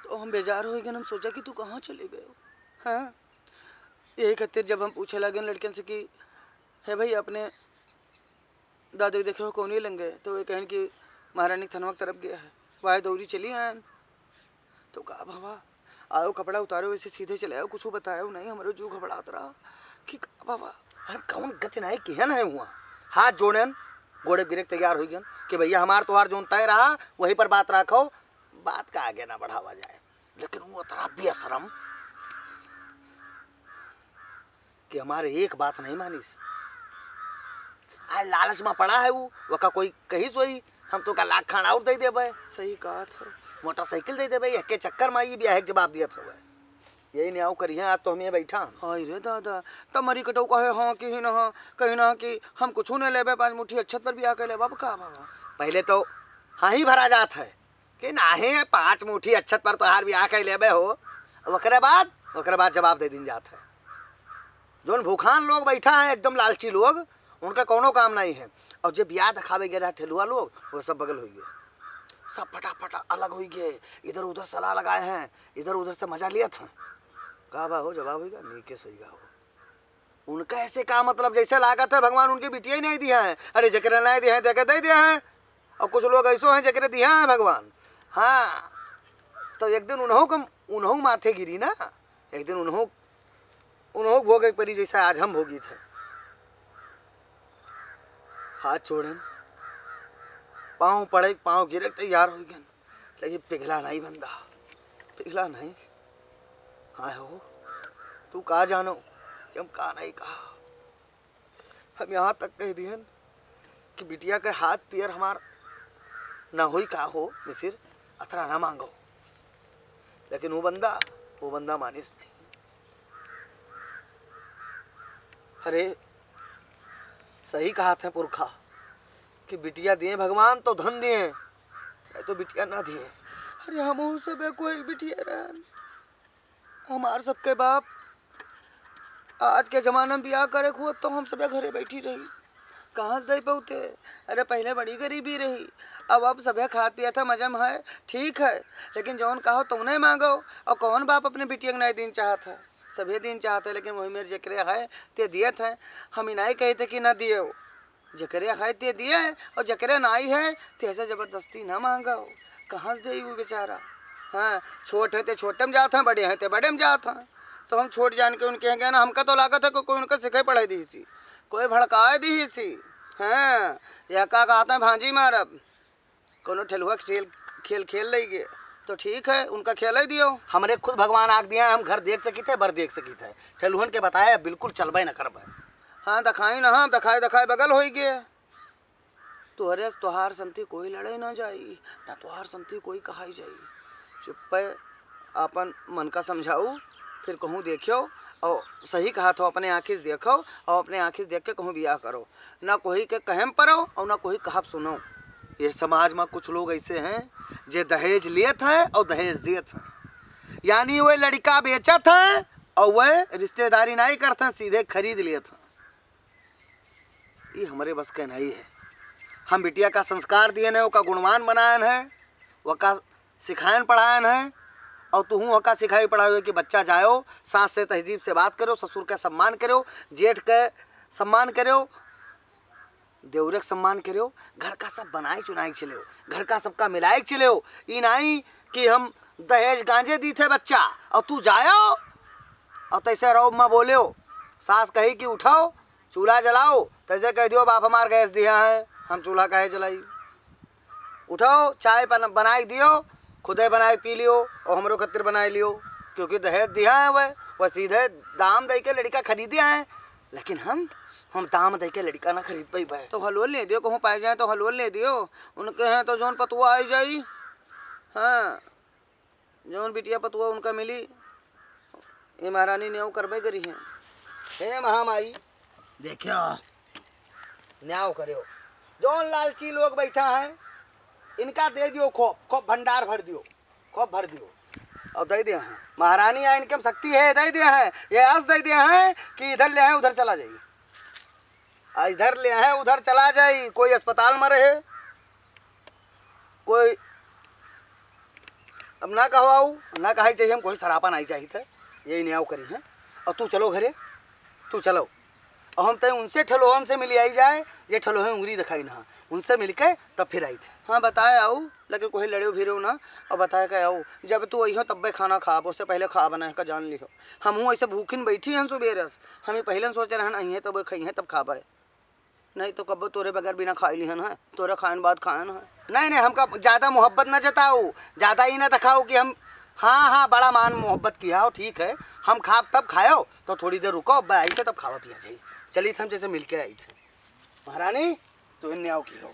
तो हम बेजार हो गए। हम सोचा कि तू कहाँ चले गए हो। हाँ, यही खातिर जब हम पूछे लगे लड़कियन से कि है भाई अपने दादू देखे हो कौन ही लंगे, तो वे कहन कि महारानी थनवा तरफ गया है, वाह दौरी चली आन। तो कहा बाबा आओ कपड़ा उतारो, वैसे सीधे चले आओ, कुछ बताया नहीं, हमारे जू घबरात रहा कि बाबा हम कौन गति नहीं किहन है हुआ। हाथ जोड़न गोड़े गिरे तैयार हो गन कि भैया हमार तोहार जो तय रहा वहीं पर बात रखो, बात का आगे ना बढ़ावा जाए। लेकिन वो तरह बेशरम कि हमारे एक बात नहीं मानीस। आज लालच में पड़ा है वो का कोई कही सोई हम तो का लाख खाना और दे देबे। सही कहा था, मोटरसाइकिल दे देबे के चक्कर में ये ब्याह के जवाब दिया था। यही न्याव करिए आज तो हम ये बैठा। हाँ रे दादा तब मरी कटो कहे हाँ कि ना कहीं ना कि हम कुछ नहीं लेबे, 5 मुट्ठी अच्छत पर ब्याह कर ले। बाबा का बाबा पहले तो हाँ ही भरा जात है कि नाही 5 मुट्ठी अच्छत पर तो हार ब्याह कर लेबे हो, ओकरे बाद जवाब दे दिन जात है। जो भूखान लोग बैठा है एकदम लालची लोग, उनका कोनो काम नहीं है। और जब ब्याह दिखावे गए ठेलुआ लोग वो सब बगल हो गए, सब फटाफट अलग हो गए, इधर उधर सलाह लगाए हैं, इधर उधर से मजा लिया था। कहा बा हो जवाब होगा नीके सोईगा हो। उनका ऐसे का मतलब जैसे लागत है भगवान उनकी बिटिया ही नहीं दिया है। अरे जकरे नहीं दिया है देखे दे दिया है, और कुछ लोग ऐसो हैं जकरे दिया है भगवान। हाँ तो एक दिन उन्हों माथे गिरी ना, एक दिन उन्हों भोगे परी जैसा आज हम भोगी थे। हाथ छोड़न पाँव पड़े, पाँव गिरे तैयार हो गए, लेकिन पिघला नहीं बंदा, पिघला नहीं। हाँ हो तू कहा जानो कि हम कहा नहीं कहा। हम यहाँ तक कह दिए कि बिटिया के हाथ पैर हमार ना हो का हो मिसिर अथरा ना मांगो, लेकिन वो बंदा मानिस नहीं। अरे सही कहा था पुरखा कि बिटिया दिए भगवान तो धन दिए, तो बिटिया ना दिए। अरे हम सब कोई बिटिया रहन, हमार सबके बाप आज के जमाने में ब्याह करे खुद तो हम सब घरे बैठी रही, कहाँ से दे पाते। अरे पहले बड़ी गरीबी रही, अब सब खा पिया था मजा में है, ठीक है, लेकिन जौन कहो तुम नहीं मांगो। और कौन बाप अपने बिटिया नए दिन चाहता है, सभी दिन चाहते है, लेकिन वही मेरे जकरे है ते दिए थे। हम ही नहीं कहते कि ना दिए, जकरे है ते दिए, और जकरे नाई है ते ऐसे जबरदस्ती ना मांगो। कहाँ से दे वो बेचारा। हाँ छोट है तो छोटे में जाते हैं, बड़े हैं तो बड़े में जाते हैं। तो हम छोट जान के उनके हैं ना, हमका तो लागत है कोई उनका सिखाई पढ़ाई दी सी, कोई भड़काए दी सी। हाँ या का कहते हैं भांजी मारब, कोनो ठेलुआ खेल खेल ले गए तो ठीक है, उनका खेल ही दियो। हमरे खुद भगवान आग दिया, हम घर देख सकी थे, बर देख सकी थे, ठेलुहन के बताया बिल्कुल चलबे न करबे। हाँ दखाई ना, हाँ दखाए बगल हो गए। तुहरे तोहार संति कोई लड़े ना जाई, ना तोहार संति कोई कहाई जाई। चुप अपन मन का समझाऊ, फिर कहूँ देखियो, और सही कहा तो अपने आँखी से देखो, और अपने आँखी से देख के कहूँ ब्याह करो, ना कोई के कहम पड़ो और ना कोई कहब सुनो। ये समाज में कुछ लोग ऐसे हैं जे दहेज लेत हैं और दहेज देत हैं, यानी वह लड़का बेचत हैं और वह रिश्तेदारी नहीं करते हैं, सीधे खरीद लेत हैं। ये हमारे बस के नहीं है। हम बिटिया का संस्कार दिए हैं, उसका गुणवान बनायन है, वका सिखायन पढ़ायन है, और तुहू वका सिखाई पढ़ाए कि बच्चा जाओ सास से तहजीब से बात करो, ससुर का सम्मान करो, जेठ के सम्मान करो, देवरे का सम्मान करो, घर का सब बनाए चुनाई चले, घर का सबका मिलाए चले। ये नहीं कि हम दहेज गांजे दी थे बच्चा और तू जाओ और तैसे रहो माँ बोले हो, सास कही कि उठाओ चूल्हा जलाओ, तैसे कह दियो बाप हमार गैस दिया है हम चूल्हा काहे जलाई, उठाओ चाय बनाई दियो, खुदे बनाए पी लियो और हमरो खतिर बनाए लियो, क्योंकि दहेज दिया है वह सीधे दाम दे के लड़का खरीदिया है। लेकिन हम दाम दे के लड़का ना खरीद पाई भाई, तो हलवा ले दियो, कहूँ पाई जाए तो हलवा ले दियो, उनके हैं तो जौन पतुआ आई जाई। हाँ जौन बिटिया पतुआ उनका मिली, ये महारानी न्याव करबे करी है। हे महामाई देखियो न्याव करो, जौन लालची लोग बैठा है इनका दे दियो, खूब भंडार भर दियो, खूब भर दियो और दे दिया है। महारानी है इनके शक्ति है, दे दिया है, ये आस दे दिया है कि इधर ले आए उधर चला जाइए, इधर ले आए उधर चला जाए। कोई अस्पताल में रहे, कोई अब ना कहो आऊ ना कहा चाहिए हम कोई सरापा नहीं चाहिए थे यही न्याव करी है। और तू चलो घरे तू चलो और हम तय उनसे ठलोहन से मिली आई जाए ये ठलोहे उंगली दिखाई ना उनसे मिल के तब फिर आई थे। हाँ बताए आओ लेकिन कोई लड़े फिरे ना और बताए के आओ जब तू अहो तब खाना खाब उससे पहले खा बना का जान लिहो। हम हूँ ऐसे भूखिन बैठी हैं सुबेरस हमें पहले सोचे रहन अहे तब खई हैं तब खाबे नहीं तो कब तोरे बगैर बिना खाई लिहन है तोरे खान बाद खान है। नहीं नहीं हमका ज़्यादा मोहब्बत ना जताओ ज़्यादा ही ना दिखाओ कि हम हाँ हाँ बड़ा मान मोहब्बत किया हो ठीक है हम खाब तब खाओ तो थोड़ी देर रुको अब आई थे तब खावा पिया जाइए चलिए हम जैसे मिलके आई थे। महारानी तो इन न्याव की हो।